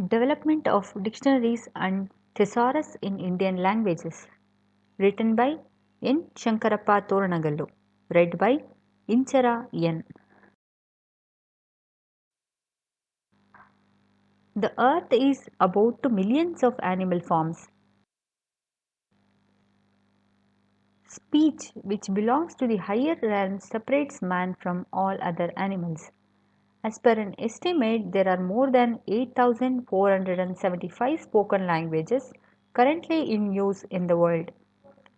Development of Dictionaries and Thesaurus in Indian Languages. Written by N.Shankarappa Toranagallu. Read by Inchara N. The earth is about to millions of animal forms. Speech, which belongs to the higher realm, separates man from all other animals. As per an estimate, there are more than 8,475 spoken languages currently in use in the world.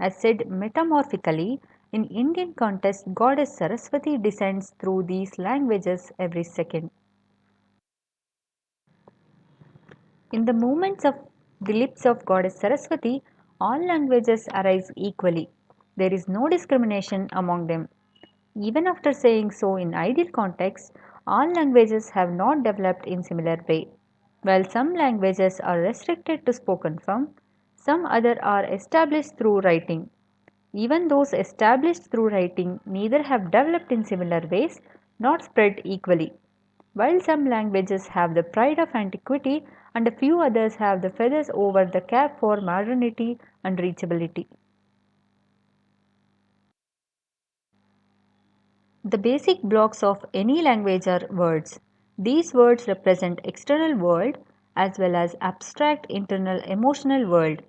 As said metamorphically, in Indian context, Goddess Saraswati descends through these languages every second. In the movements of the lips of Goddess Saraswati, all languages arise equally. There is no discrimination among them. Even after saying so in ideal context, all languages have not developed in similar way. While some languages are restricted to spoken form, some other are established through writing. Even those established through writing neither have developed in similar ways nor spread equally. While some languages have the pride of antiquity and a few others have the feathers over the cap for modernity and reachability. The basic blocks of any language are words. These words represent external world as well as abstract internal emotional world.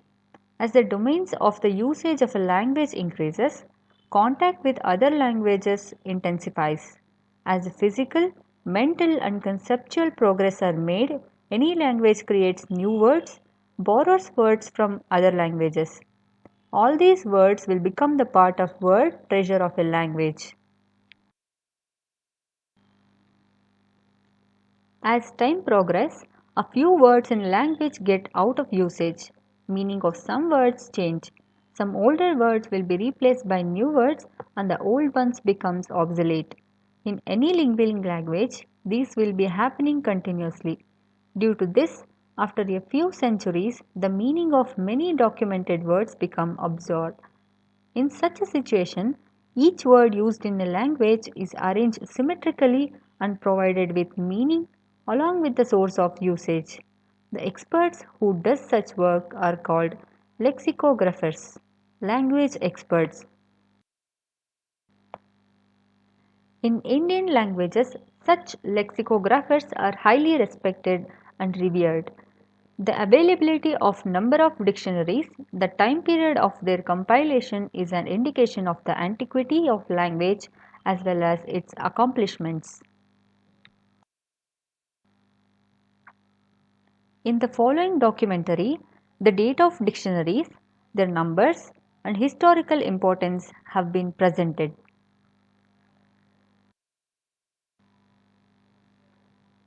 As the domains of the usage of a language increases, contact with other languages intensifies. As physical, mental and conceptual progress are made, any language creates new words, borrows words from other languages. All these words will become the part of word treasure of a language. As time progresses, a few words in language get out of usage. Meaning of some words change. Some older words will be replaced by new words and the old ones becomes obsolete. In any lingual language, these will be happening continuously. Due to this, after a few centuries, the meaning of many documented words become absorbed. In such a situation, each word used in a language is arranged symmetrically and provided with meaning along with the source of usage. The experts who does such work are called lexicographers, language experts. In Indian languages, such lexicographers are highly respected and revered. The availability of number of dictionaries, the time period of their compilation is an indication of the antiquity of language as well as its accomplishments. In the following documentary, the date of dictionaries, their numbers and historical importance have been presented.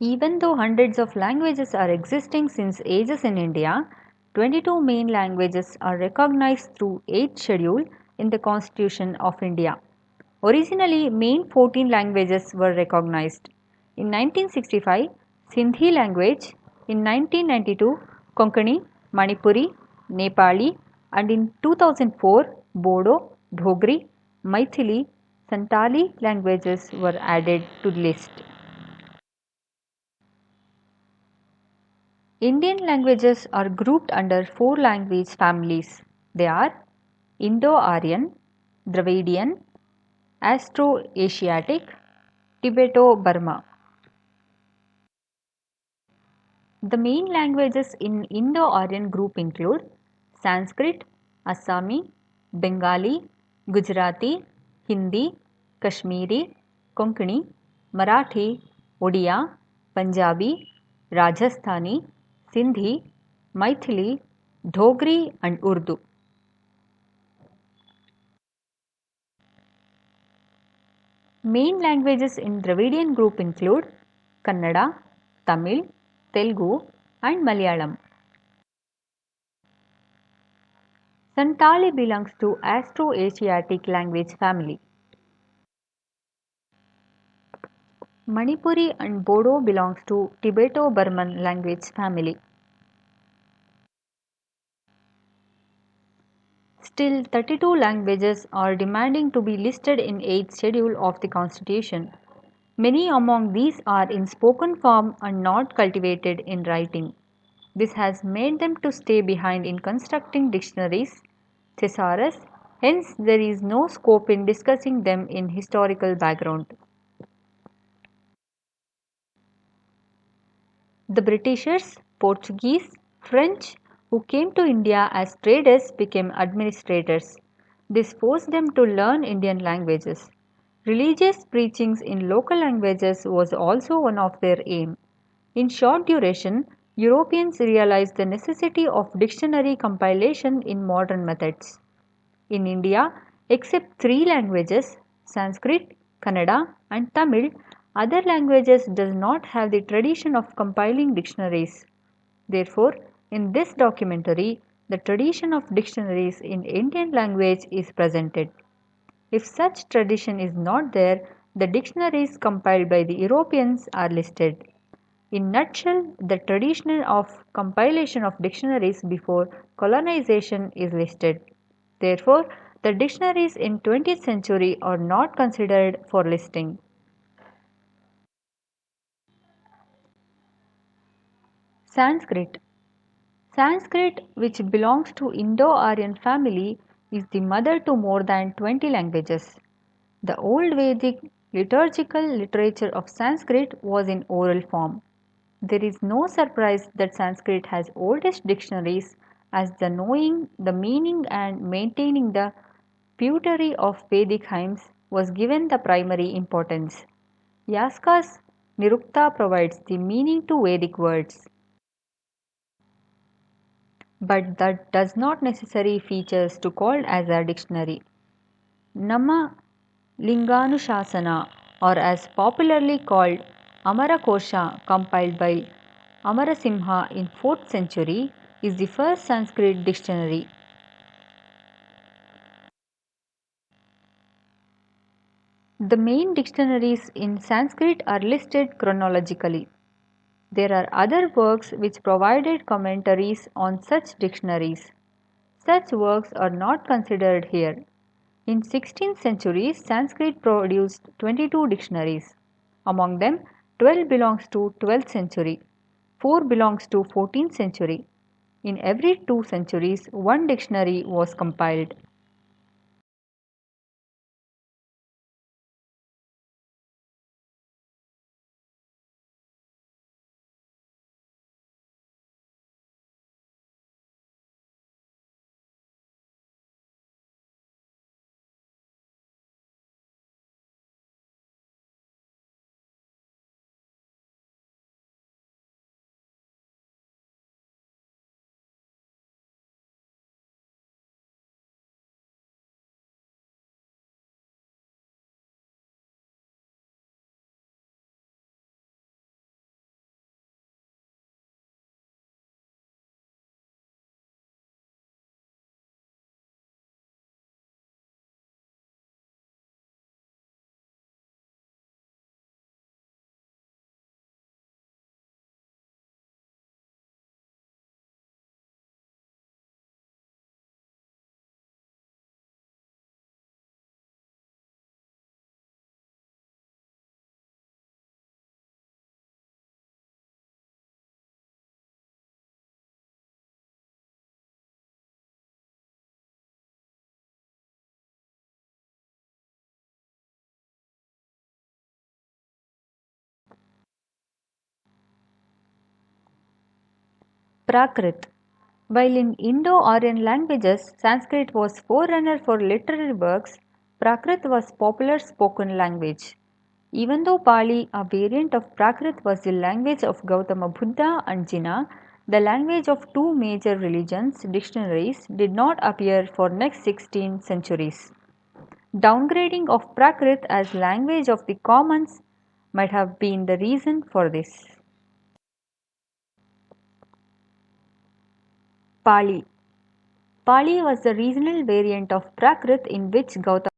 Even though hundreds of languages are existing since ages in India, 22 main languages are recognized through 8th schedule in the Constitution of India. Originally, main 14 languages were recognized. In 1965, Sindhi language, in 1992, Konkani, Manipuri, Nepali, and in 2004, Bodo, Dogri, Maithili, Santali languages were added to the list. Indian languages are grouped under 4 language families. They are Indo-Aryan, Dravidian, Austro-Asiatic, Tibeto-Burma. The main languages in Indo-Aryan group include Sanskrit, Assami, Bengali, Gujarati, Hindi, Kashmiri, Konkani, Marathi, Odia, Punjabi, Rajasthani, Sindhi, Maithili, Dogri and Urdu. Main languages in Dravidian group include Kannada, Tamil, Telugu and Malayalam. Santali belongs to Austro-Asiatic language family. Manipuri and Bodo belongs to Tibeto-Burman language family. Still, 32 languages are demanding to be listed in 8th schedule of the Constitution. Many among these are in spoken form and not cultivated in writing. This has made them to stay behind in constructing dictionaries, thesaurus, hence there is no scope in discussing them in historical background. The Britishers, Portuguese, French who came to India as traders became administrators. This forced them to learn Indian languages. Religious preachings in local languages was also one of their aim. In short duration, Europeans realized the necessity of dictionary compilation in modern methods. In India, except three languages Sanskrit, Kannada, and Tamil, other languages does not have the tradition of compiling dictionaries. Therefore, in this documentary, the tradition of dictionaries in Indian language is presented. If such tradition is not there, the dictionaries compiled by the Europeans are listed. In nutshell, the tradition of compilation of dictionaries before colonization is listed. Therefore, the dictionaries in 20th century are not considered for listing. Sanskrit. Sanskrit, which belongs to Indo-Aryan family, is the mother to more than 20 languages. The old Vedic liturgical literature of Sanskrit was in oral form. There is no surprise that Sanskrit has oldest dictionaries as the knowing the meaning and maintaining the purity of Vedic hymns was given the primary importance. Yaska's Nirukta provides the meaning to Vedic words, but that does not necessarily features to called as a dictionary. Nama Linganushasana, or as popularly called Amarakosha, compiled by Amarasimha in 4th century, is the first Sanskrit dictionary. The main dictionaries in Sanskrit are listed chronologically. There are other works which provided commentaries on such dictionaries. Such works are not considered here. In 16th century, Sanskrit produced 22 dictionaries. Among them, 12 belongs to 12th century, 4 belongs to 14th century. In every 2 centuries, one dictionary was compiled. Prakrit. While in Indo-Aryan languages Sanskrit was forerunner for literary works, Prakrit was popular spoken language. Even though Pali, a variant of Prakrit, was the language of Gautama Buddha and Jina, the language of two major religions, dictionaries, did not appear for next 16 centuries. Downgrading of Prakrit as language of the commons might have been the reason for this. Pali. Pali was the regional variant of Prakrit in which Gautama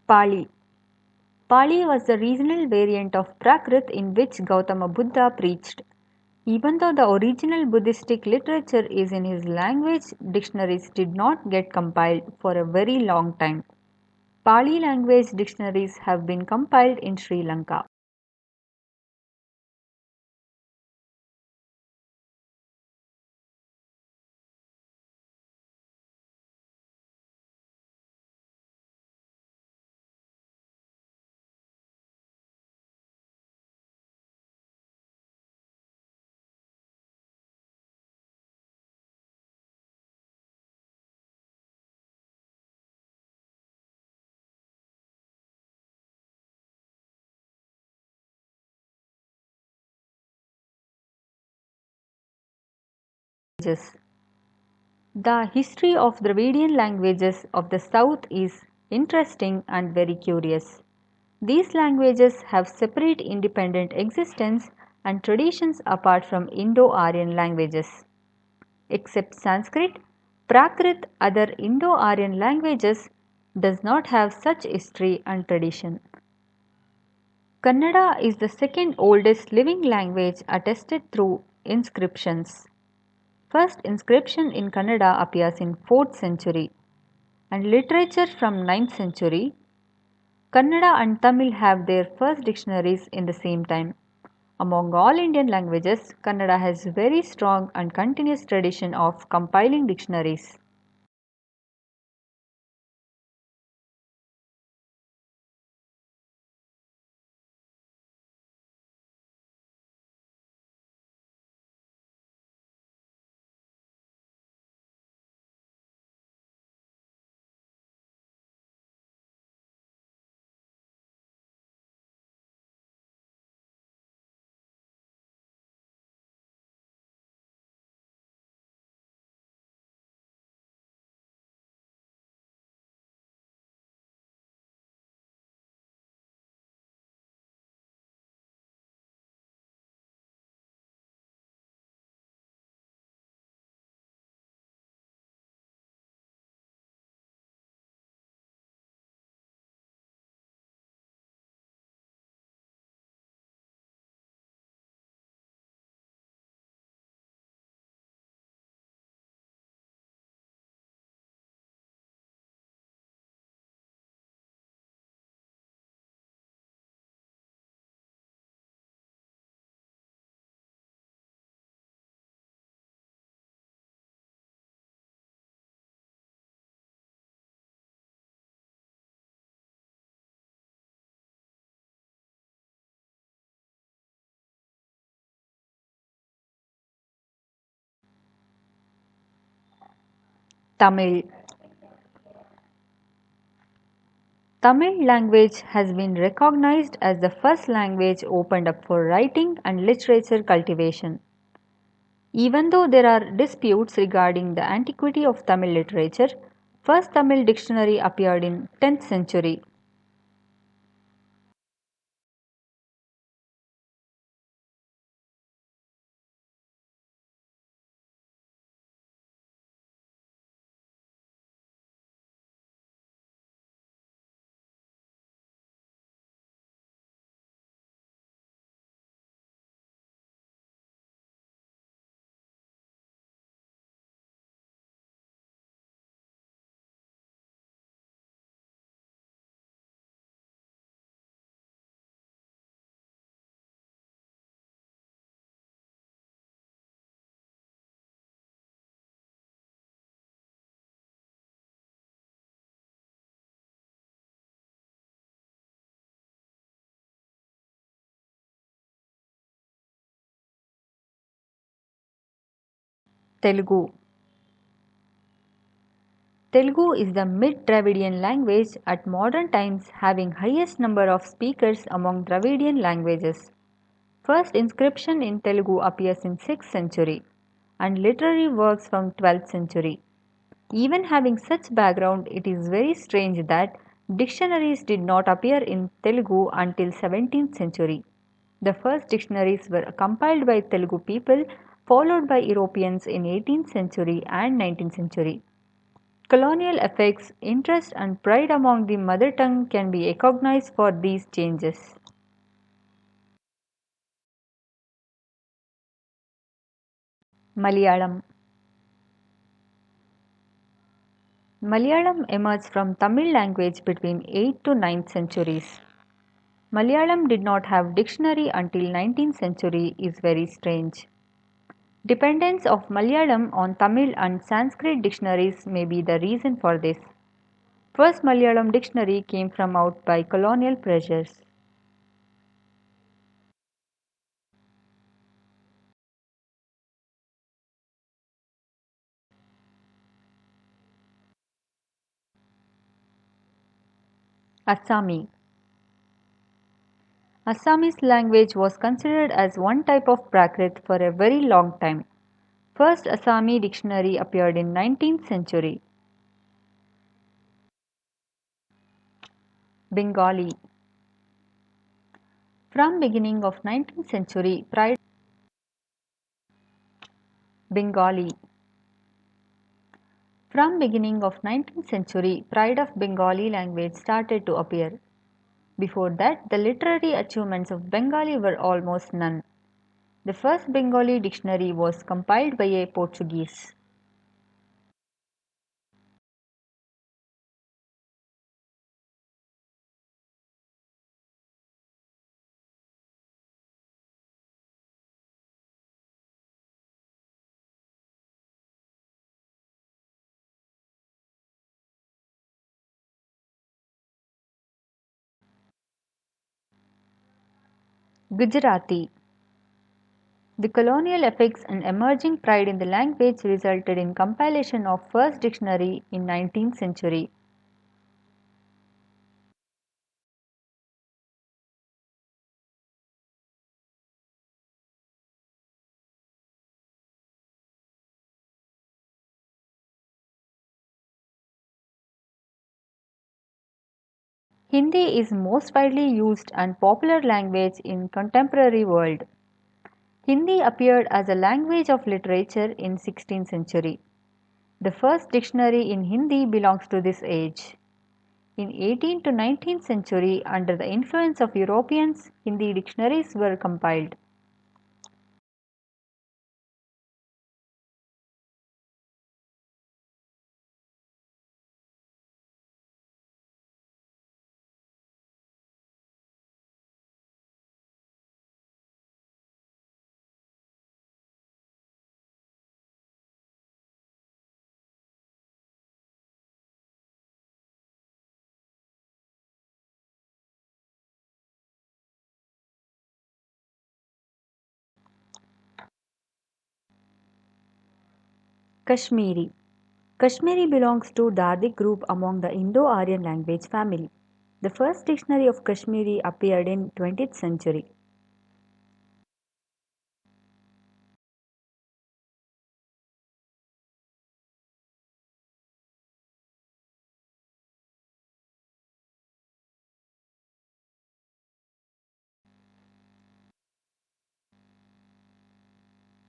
Pali. Pali was the regional variant of Prakrit in which Gautama Buddha preached. Even though the original Buddhistic literature is in his language, dictionaries did not get compiled for a very long time. Pali language dictionaries have been compiled in Sri Lanka. The history of Dravidian languages of the south is interesting and very curious. These languages have separate independent existence and traditions apart from Indo-Aryan languages. Except Sanskrit, Prakrit, other Indo-Aryan languages does not have such history and tradition. Kannada is the second oldest living language attested through inscriptions. First inscription in Kannada appears in 4th century and literature from 9th century. Kannada and Tamil have their first dictionaries in the same time. Among all Indian languages, Kannada has very strong and continuous tradition of compiling dictionaries. Tamil. Tamil language has been recognized as the first language opened up for writing and literature cultivation. Even though there are disputes regarding the antiquity of Tamil literature, first Tamil dictionary appeared in 10th century. Telugu. Telugu is the mid-Dravidian language at modern times having highest number of speakers among Dravidian languages. First inscription in Telugu appears in 6th century and literary works from 12th century. Even having such background, it is very strange that dictionaries did not appear in Telugu until 17th century. The first dictionaries were compiled by Telugu people, followed by Europeans in 18th century and 19th century. Colonial effects, interest and pride among the mother tongue can be recognized for these changes. Malayalam. Malayalam emerged from Tamil language between 8th to 9th centuries. Malayalam did not have dictionary until 19th century is very strange. Dependence of Malayalam on Tamil and Sanskrit dictionaries may be the reason for this. First Malayalam dictionary came from out by colonial pressures. Assami. Assamese language was considered as one type of Prakrit for a very long time. First Assami dictionary appeared in 19th century. Bengali. From beginning of 19th century, Bengali. From beginning of 19th century, pride of Bengali language started to appear. Before that, the literary achievements of Bengali were almost none. The first Bengali dictionary was compiled by a Portuguese. Gujarati. The colonial effects and emerging pride in the language resulted in compilation of first dictionary in 19th century. Hindi is most widely used and popular language in contemporary world. Hindi appeared as a language of literature in 16th century. The first dictionary in Hindi belongs to this age. In 18th to 19th century, under the influence of Europeans, Hindi dictionaries were compiled. Kashmiri. Kashmiri belongs to Dardic group among the Indo-Aryan language family. The first dictionary of Kashmiri appeared in 20th century.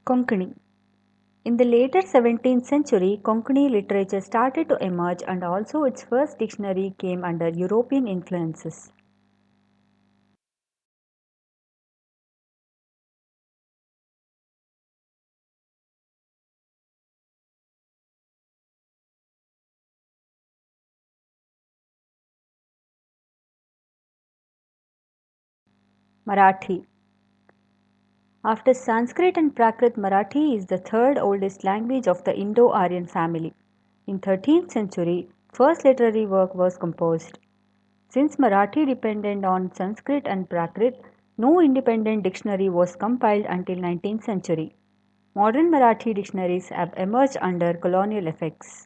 Konkani. In the later 17th century, Konkani literature started to emerge and also its first dictionary came under European influences. Marathi. After Sanskrit and Prakrit, Marathi is the third oldest language of the Indo-Aryan family. In 13th century, first literary work was composed. Since Marathi depended on Sanskrit and Prakrit, no independent dictionary was compiled until 19th century. Modern Marathi dictionaries have emerged under colonial effects.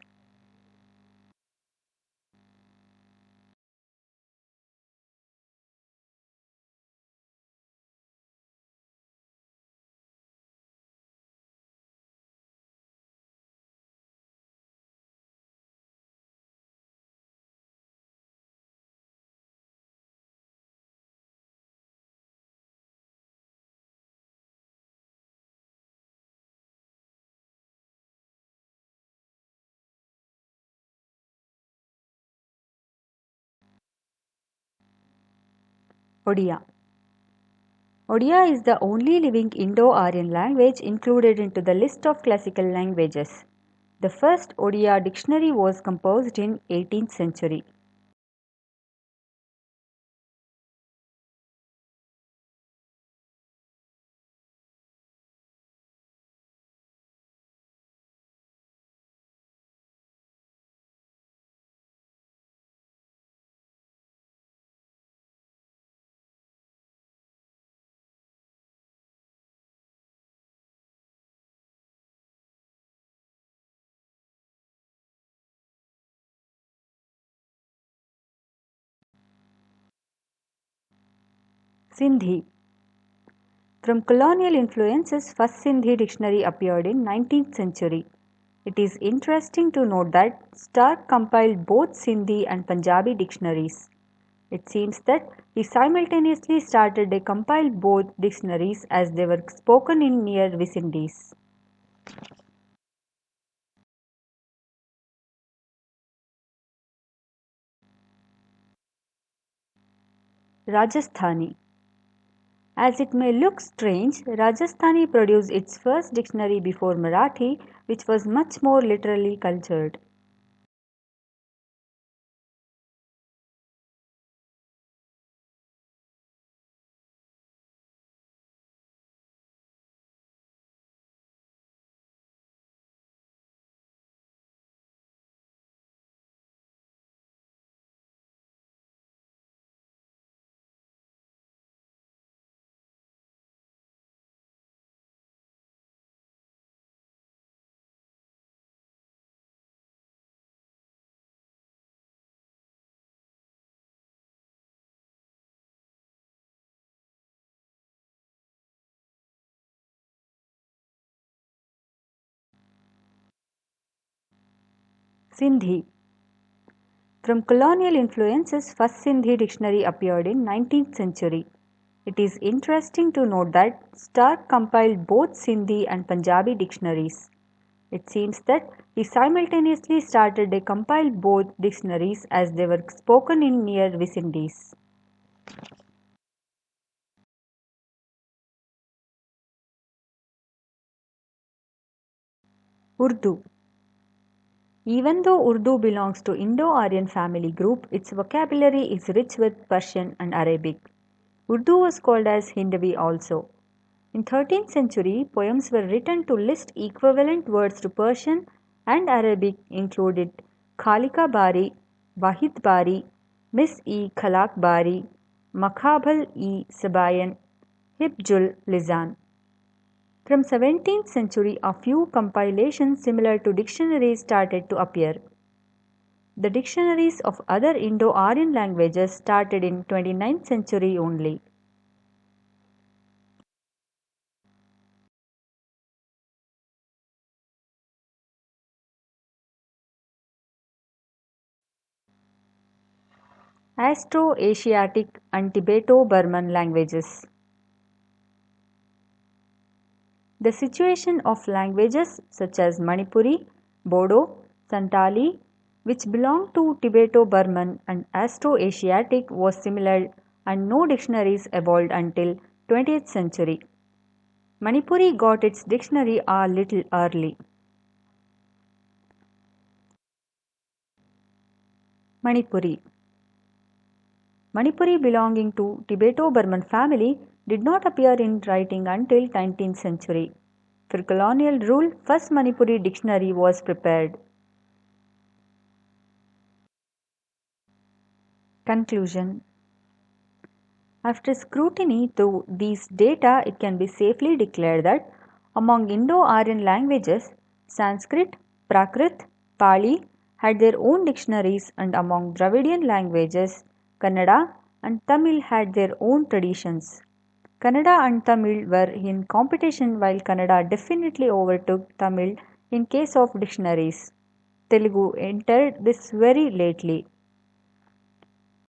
Odia. Odia is the only living Indo-Aryan language included into the list of classical languages. The first Odia dictionary was composed in 18th century. Sindhi. From colonial influences, first Sindhi dictionary appeared in 19th century. It is interesting to note that Stark compiled both Sindhi and Punjabi dictionaries. It seems that he simultaneously started and compiled both dictionaries as they were spoken in near vicinities. Rajasthani. As it may look strange, Rajasthani produced its first dictionary before Marathi, which was much more literally cultured. Sindhi. From colonial influences, first Sindhi dictionary appeared in 19th century. It is interesting to note that Stark compiled both Sindhi and Punjabi dictionaries. It seems that he simultaneously started and compiled both dictionaries as they were spoken in near vicinities. Urdu. Even though Urdu belongs to Indo-Aryan family group, its vocabulary is rich with Persian and Arabic. Urdu was called as Hindavi also. In 13th century, poems were written to list equivalent words to Persian and Arabic included Khalika Bari, Wahid Bari, Mis-e-Khalak Bari, Makhabal-e-Sabayan, Hibjul Lisan. From 17th century, a few compilations similar to dictionaries started to appear. The dictionaries of other Indo-Aryan languages started in 29th century only. Austro-Asiatic and Tibeto-Burman languages. The situation of languages such as Manipuri, Bodo, Santali, which belong to Tibeto-Burman and Austro-Asiatic was similar and no dictionaries evolved until 20th century. Manipuri got its dictionary a little early. Manipuri. Manipuri belonging to Tibeto-Burman family did not appear in writing until 19th century. For colonial rule, first Manipuri dictionary was prepared. Conclusion. After scrutiny through these data, it can be safely declared that among Indo-Aryan languages, Sanskrit, Prakrit, Pali had their own dictionaries, and among Dravidian languages, Kannada and Tamil had their own traditions. Kannada and Tamil were in competition while Kannada definitely overtook Tamil in case of dictionaries. Telugu entered this very lately.